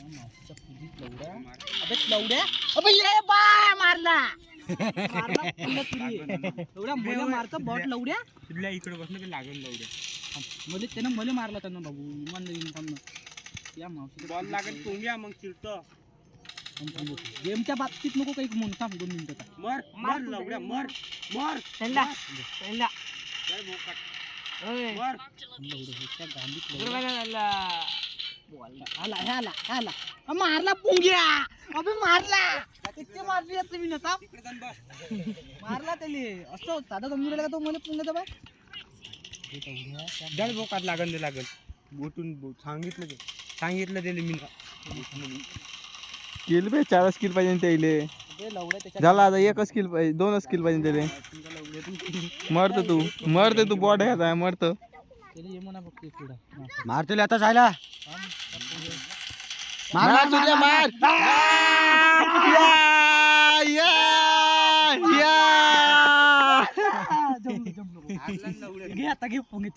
अबे लवड्या अबे ये बाय मारला एवढ्या मला मारतं बॉट लवड्या तुला इकडे बसलं की लागेल लवड्या मला त्यानं मला मारला त्यांना बाबू इमान या मावशी बॉल लागेल तोंग्या मग चिरतं गेमच्या बाबतीत नको काही म्हणून थांब 2 मिनिटं मर मर लवड्या मर मर त्यांना मर आला मारला पुंग्या अबे मारला किती मारली तुम्ही नसा मारला त्याले असं साधा समजून राहिला का तो मला पुंग्याचा बाय जड बोकात लागन ते लागल बोटून सांगितलं त्याला मी स्किल बे 4 स्किल पाहिजे त्याले झाला आता 1 स्किल पाहिजे 2 स्किल पाहिजे त्याले मरत तू बॉट आहे मरत मारतो आता जायला मार घे आता घे पुंगी